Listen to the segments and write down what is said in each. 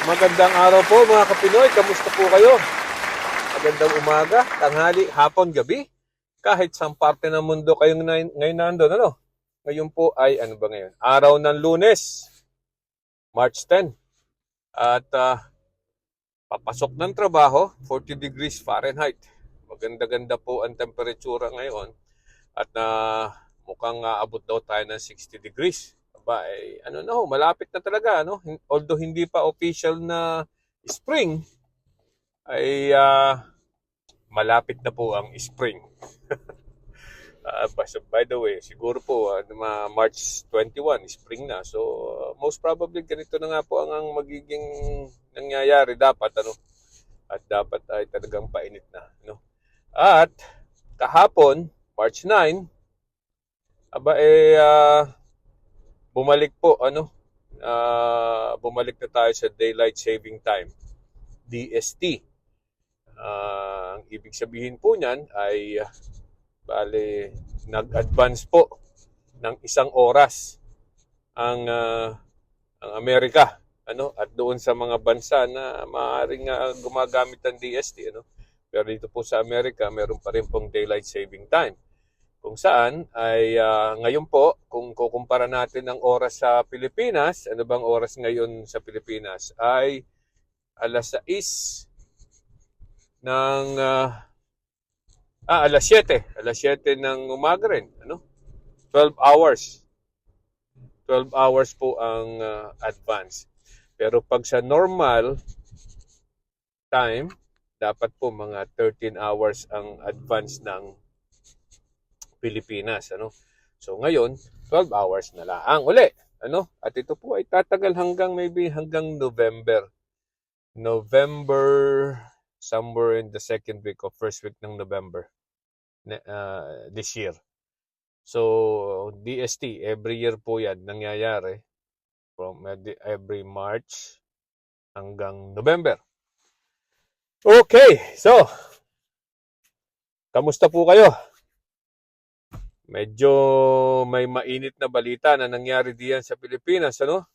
Magandang araw po mga Kapinoy. Kamusta po kayo? Magandang umaga, tanghali, hapon, gabi. Kahit sa parte ng mundo kayong ngayon nandun, ano? Ngayon po ay, ano ba ngayon? Araw ng Lunes, March 10. At papasok ng trabaho, 40 degrees Fahrenheit. Maganda-ganda po ang temperatura ngayon. At mukhang abot daw tayo ng 60 degrees. Aba, ano na ho, malapit na talaga, no? Although hindi pa official na spring, ay malapit na po ang spring. By the way, siguro po March 21, spring na. So, most probably ganito na nga po ang magiging nangyayari dapat, ano? At dapat ay talagang painit na, no? At kahapon, March 9, bumalik po, bumalik na tayo sa Daylight Saving Time, DST. Ang ibig sabihin po niyan ay nag-advance po ng 1 oras ang Amerika, ano, at doon sa mga bansa na maaaring gumagamit ng DST, ano. Pero dito po sa Amerika, meron pa rin pong Daylight Saving Time. Kung saan ay ngayon po, kung kukumpara natin ang oras sa Pilipinas, ano bang oras ngayon sa Pilipinas? Ay alas 6 ng alas 7 ng umaga rin, ano? 12 hours. 12 hours po ang advance. Pero pag sa normal time, dapat po mga 13 hours ang advance ng Pilipinas, ano. So ngayon, 12 hours na lang uli, ano. At ito po ay tatagal hanggang November. Somewhere in the second week or first week ng November this year. So DST every year po 'yan nangyayari from every March hanggang November. Okay, so kamusta po kayo? Medyo may mainit na balita na nangyari diyan sa Pilipinas, ano?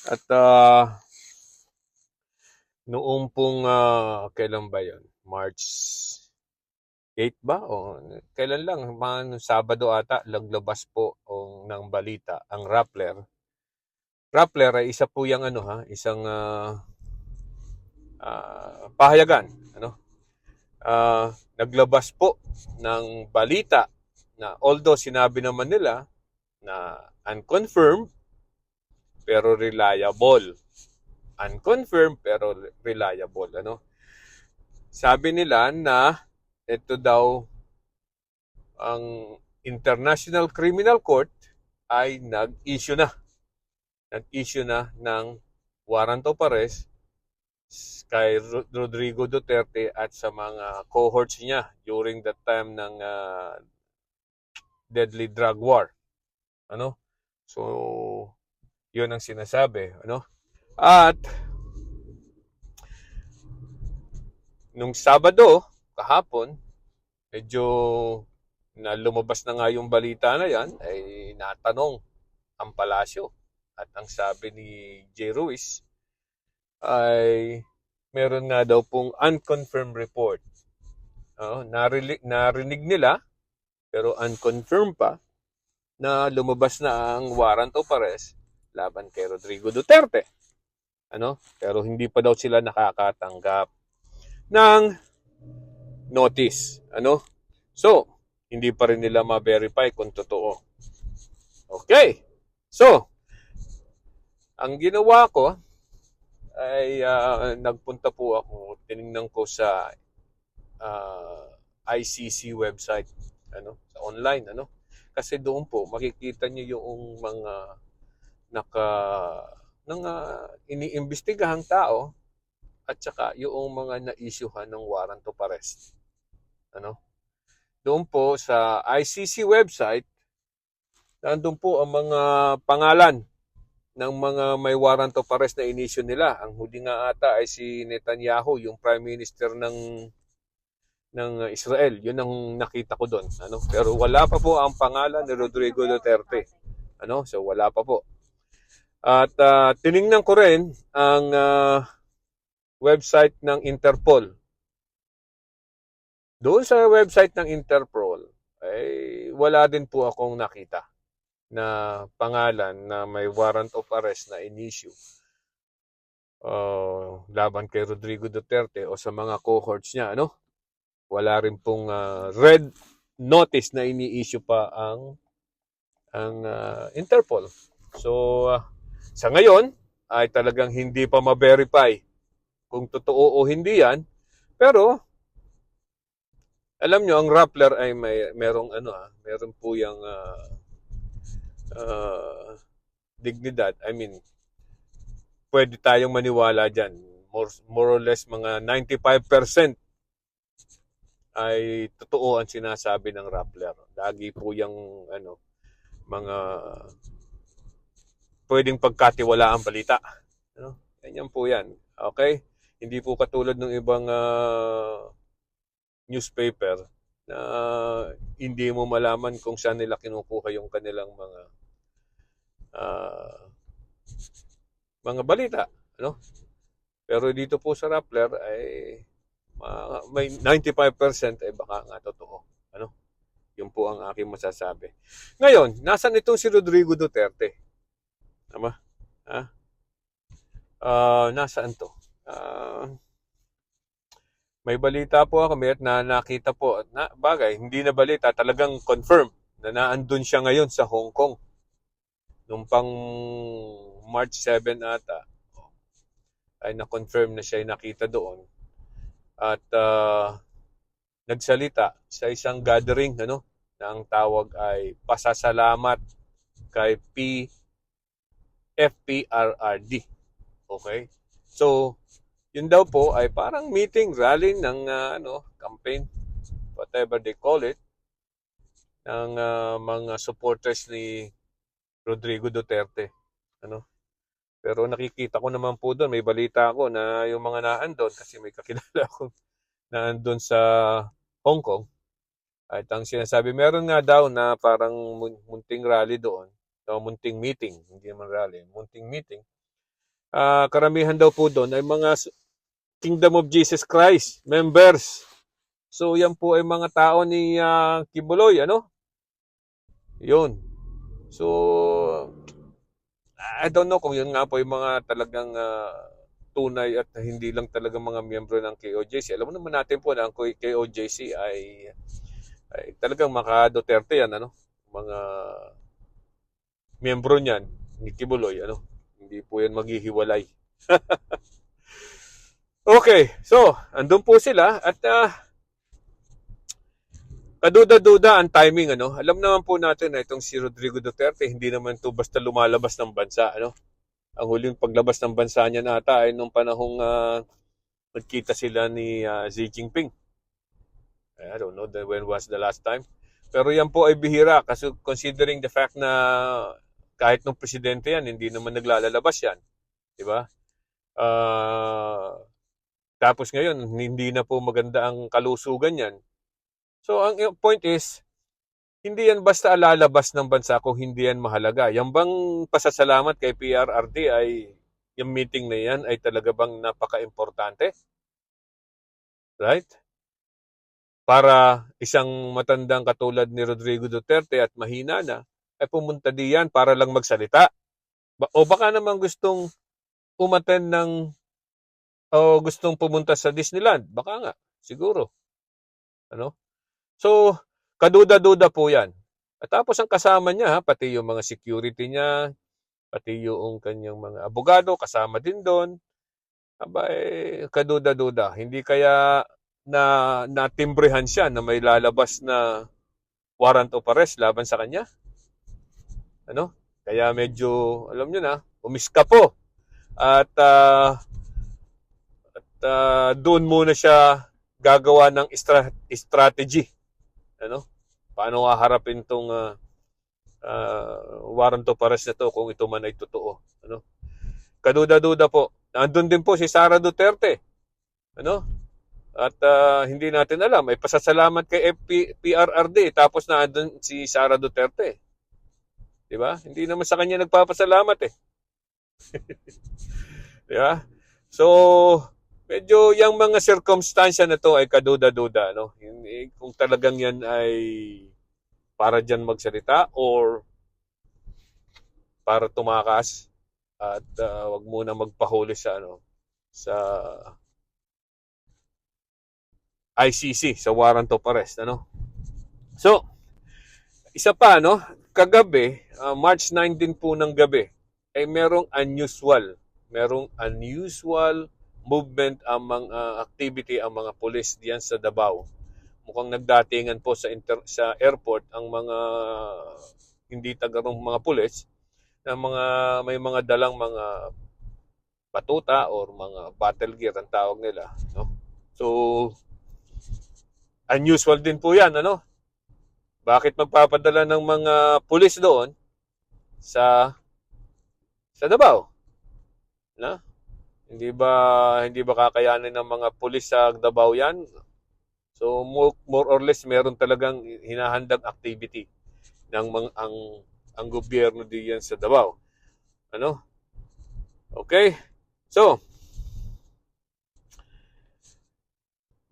At noong pong kailan ba 'yon? March 8 ba? O kailan lang? Sabado ata, laglabas po ng balita ang Rappler. Rappler ay isa po yung isang pahayagan, ano? Naglabas po ng balita na although sinabi naman nila na unconfirmed pero reliable. Unconfirmed pero reliable, ano? Sabi nila na ito daw ang International Criminal Court ay nag-issue na ng warrant of arrest kay Rodrigo Duterte at sa mga cohorts niya during that time ng deadly drug war, ano. So yun ang sinasabi, ano. At nung Sabado kahapon, medyo na lumabas na nga yung balita na yan, ay natanong ang palasyo. At ang sabi ni J. Ruiz ay meron nga daw pong unconfirmed report. Narinig nila pero unconfirmed pa na lumabas na ang warrant of arrest laban kay Rodrigo Duterte. Ano? Pero hindi pa daw sila nakakatanggap ng notice, ano? So, hindi pa rin nila ma-verify kung totoo. Okay. So, ang ginawa ko ay nagpunta po ako, tiningnan ko sa ICC website, ano, sa online, ano. Kasi doon po makikita niyo yung mga iniimbestigahang tao at saka yung mga na-issuehan ng warrant of arrest. Ano? Doon po sa ICC website, nandun po ang mga pangalan ng mga may warrant of arrest na inisyu nila. Ang huli nga ata ay si Netanyahu, yung Prime Minister ng Israel. Yun ang nakita ko doon, ano? Pero wala pa po ang pangalan ni Rodrigo Duterte. Ano? So wala pa po. At tiningnan ko rin ang website ng Interpol. Doon sa website ng Interpol, ay wala din po akong nakita na pangalan na may warrant of arrest na in-issue laban kay Rodrigo Duterte o sa mga cohorts niya, ano? Wala rin pong red notice na ini-issue pa ang Interpol. So, sa ngayon, ay talagang hindi pa ma-verify kung totoo o hindi yan. Pero, alam nyo, ang Rappler ay meron po yung dignidad. I mean, pwede tayong maniwala dyan. More or less, mga 95% ay totoo ang sinasabi ng Rappler. Lagi po yung mga pwedeng pagkatiwalaang balita. Ganyan po yan. Okay? Hindi po katulad ng ibang newspaper na hindi mo malaman kung saan nila kinukuha yung kanilang mga balita. Pero dito po sa Rappler ay may 95% ay baka nga totoo. Yun po ang aking masasabi. Ngayon, nasan itong si Rodrigo Duterte? Tama? Nasaan to? May balita po ako at nakita po. Bagay, hindi na balita. Talagang confirm na naandun siya ngayon sa Hong Kong. Nung pang March 7 ata, ay na-confirm na siya ay nakita doon. At nagsalita sa isang gathering, na ang tawag ay pasasalamat kay FPRRD. Okay? So, yun daw po ay parang meeting, rally ng campaign, whatever they call it, ng mga supporters ni Rodrigo Duterte. Pero nakikita ko naman po doon, may balita ako na yung mga naandun, kasi may kakilala ako naandun sa Hong Kong. At ang sinasabi, meron nga daw na parang munting rally doon, munting meeting, hindi naman rally, munting meeting. Karamihan daw po doon ay mga Kingdom of Jesus Christ members. So yan po ay mga tao ni Kibuloy, Yun. So, I don't know kung yun nga po yung mga talagang tunay at hindi lang talaga mga miyembro ng KOJC. Alam mo naman natin po na ang KOJC ay talagang maka-Duterte yan, mga miyembro niyan ni Kibuloy, hindi po yan maghihiwalay. Okay, so andun po sila at kaduda-duda ang timing, Alam naman po natin na itong si Rodrigo Duterte hindi naman to basta lumalabas ng bansa, Ang huling paglabas ng bansa niya nata ay nung panahong nagkita sila ni Xi Jinping. I don't know when was the last time. Pero yan po ay bihira kasi considering the fact na kahit nung presidente yan, hindi naman naglalabas yan. Diba? Tapos ngayon, hindi na po maganda ang kalusugan yan. So ang point is, hindi yan basta lalabas ng bansa kung hindi yan mahalaga. Yung bang pasasalamat kay PRRD ay, yung meeting na yan ay talaga bang napaka-importante? Right? Para isang matandang katulad ni Rodrigo Duterte at mahina na, ay pumunta diyan para lang magsalita. O baka naman gustong umattend o gustong pumunta sa Disneyland. Baka nga, siguro. So, kaduda-duda po yan. At tapos ang kasama niya, pati yung mga security niya, pati yung kanyang mga abogado, kasama din doon. Kaduda-duda. Hindi kaya na natimbrehan siya na may lalabas na warrant of arrest laban sa kanya? Kaya medyo, alam nyo na, umiska po. At doon muna siya gagawa ng strategy. Paano haharapin tong warrant of arrest na to kung ito man ay totoo. Kaduda-duda po. Nandun din po si Sara Duterte. At hindi natin alam. Ay pasasalamat kay PRRD. Tapos nandun si Sara Duterte. Diba? Hindi naman sa kanya nagpapasalamat eh. Diba? So, medyo yung mga circumstansya na to ay kaduda-duda, no? Kung talagang yan ay para dyan magsalita or para tumakas at wag muna magpahuli sa sa ICC, sa warrant of arrest, ano? So, isa pa, no? Kagabi, March 19 po ng gabi, ay merong unusual movement ang mga activity ang mga pulis diyan sa Davao. Mukhang nagdatingan po sa airport ang mga hindi tagarong mga pulis na may mga dalang mga batuta or mga battle gear ang tawag nila, no? So, unusual din po 'yan, ano? Bakit magpapadala ng mga pulis doon sa Davao? Na? Hindi ba kakayanin ng mga pulis sa Davao 'yan? So more or less meron talagang hinahandang activity ng ang gobyerno diyan sa Davao. Ano? Okay? So,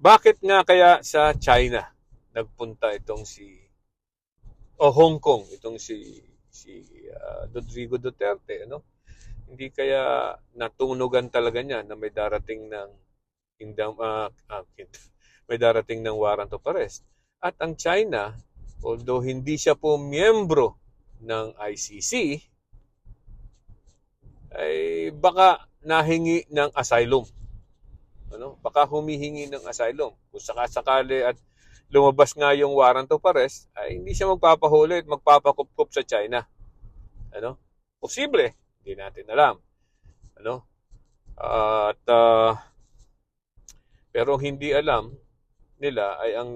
bakit nga kaya sa China nagpunta itong Hong Kong itong Rodrigo Duterte, ano? Hindi kaya natunugan talaga niya na may darating ng may darating ng warrant of arrest. At ang China, although hindi siya po miyembro ng ICC, ay baka nahingi ng asylum. Ano? Baka humihingi ng asylum. Kung sakasakali at lumabas nga yung warrant of arrest, ay hindi siya magpapahuli at magpapakupkup sa China. Ano? Posible, hindi natin alam. Ano? At pero hindi alam nila ay ang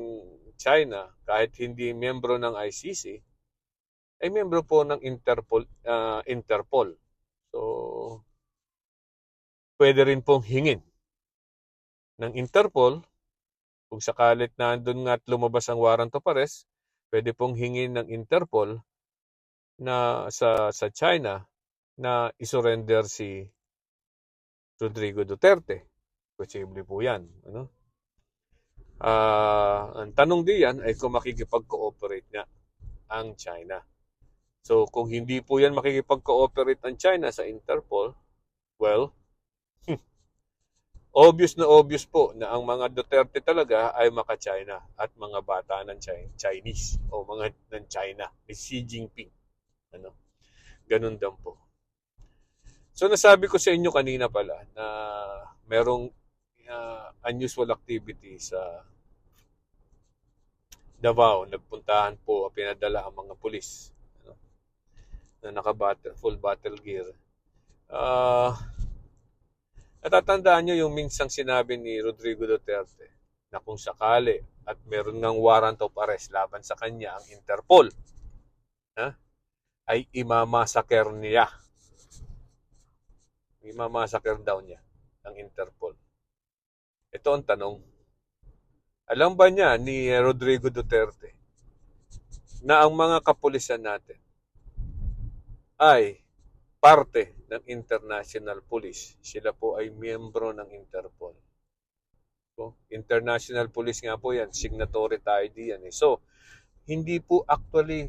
China, kahit hindi miyembro ng ICC, ay miyembro po ng Interpol. So, pwede rin pong hingin ng Interpol kung sakalit na doon nga at lumabas ang warrant of arrest, pwede pong hingin ng Interpol na sa China na isurrender si Rodrigo Duterte. Posible po yan. Ano? Ang tanong diyan ay kung makikipag-cooperate nga ang China. So kung hindi po yan makikipag-cooperate ang China sa Interpol, well, obvious po na ang mga Duterte talaga ay maka-China at mga bata ng Chinese o mga ng China ni Xi Jinping. Ano? Ganun daw po. So nasabi ko sa inyo kanina pala na merong unusual activity sa Davao. Nagpuntahan po, pinadala ang mga pulis, ano, na full battle gear. Natatandaan nyo yung minsang sinabi ni Rodrigo Duterte na kung sakali at meron ngang warrant of arrest laban sa kanya ang Interpol, ay imamasaker niya. Imamasaker daw niya ang Interpol. Ito ang tanong. Alam ba niya ni Rodrigo Duterte na ang mga kapulisan natin ay parte ng International Police? Sila po ay miyembro ng Interpol. So, International Police nga po yan. Signatory tayo diyan. So, hindi po actually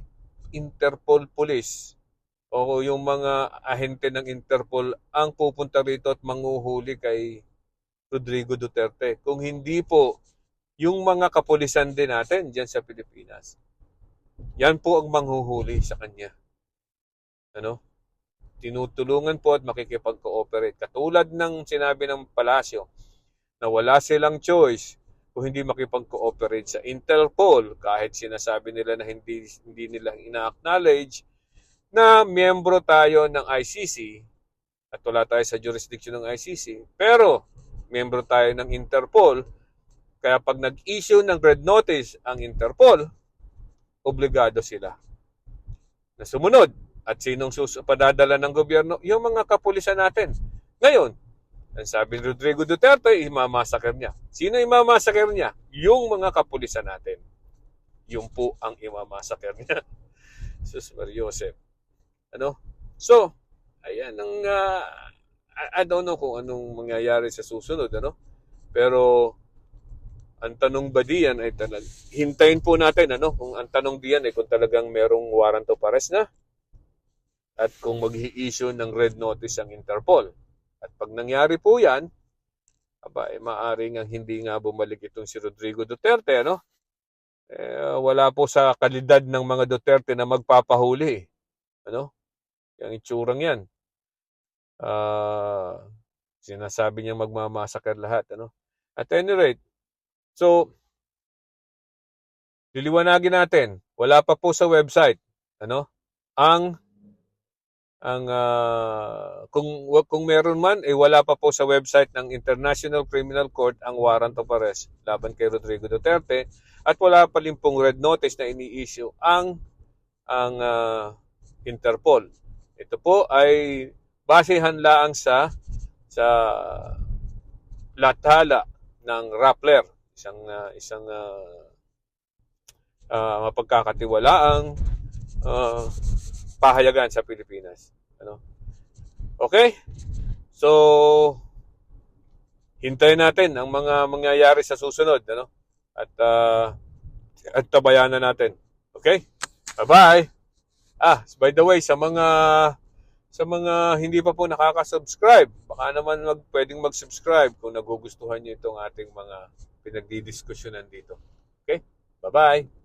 Interpol Police o yung mga ahente ng Interpol ang pupunta rito at manghuhuli kay Rodrigo Duterte. Kung hindi po yung mga kapulisan din natin dyan sa Pilipinas, yan po ang manghuhuli sa kanya. Ano? Tinutulungan po at makikipag-cooperate. Katulad ng sinabi ng Palasyo na wala silang choice kung hindi makipag-cooperate sa Interpol kahit sinasabi nila na hindi nila ina-acknowledge na miyembro tayo ng ICC at wala tayo sa jurisdiction ng ICC, pero miyembro tayo ng Interpol. Kaya pag nag-issue ng red notice ang Interpol, obligado sila na sumunod. At sinong padadala ng gobyerno? Yung mga kapulisan natin. Ngayon, ang sabi ni Rodrigo Duterte, imamasaker niya. Sino imamasaker niya? Yung mga kapulisan natin. Yung po ang imamasaker niya. Sus Mariosep. Ano? So, ayan ang I don't know kung anong mangyayari sa susunod, ano? Pero ang tanong ba diyan ay hintayin po natin kung ang tanong diyan ay kung talagang merong warrant of arrest na at kung mag-i-issue ng red notice ang Interpol. At pag nangyari po 'yan, maaring ang hindi nga bumalik itong si Rodrigo Duterte, wala po sa kalidad ng mga Duterte na magpapahuli, yung itsurang 'yan. Sinasabi niya magmamassacre lahat, At any rate, so liliwanagin natin, wala pa po sa website, kung meron man wala pa po sa website ng International Criminal Court ang warrant of arrest laban kay Rodrigo Duterte at wala pa rin pong red notice na ini-issue ang Interpol. Ito po ay basehan lang sa lathala ng Rappler, isang mapagkakatiwalaang pahayagan sa Pilipinas. Okay? So, hintayin natin ang mga mangyayari sa susunod, At tabayanan natin. Okay? Bye-bye. By the way, sa mga hindi pa po nakaka-subscribe, baka naman pwedeng mag-subscribe kung nagugustuhan niyo itong ating mga pinagdidiskusyonan dito. Okay? Bye-bye.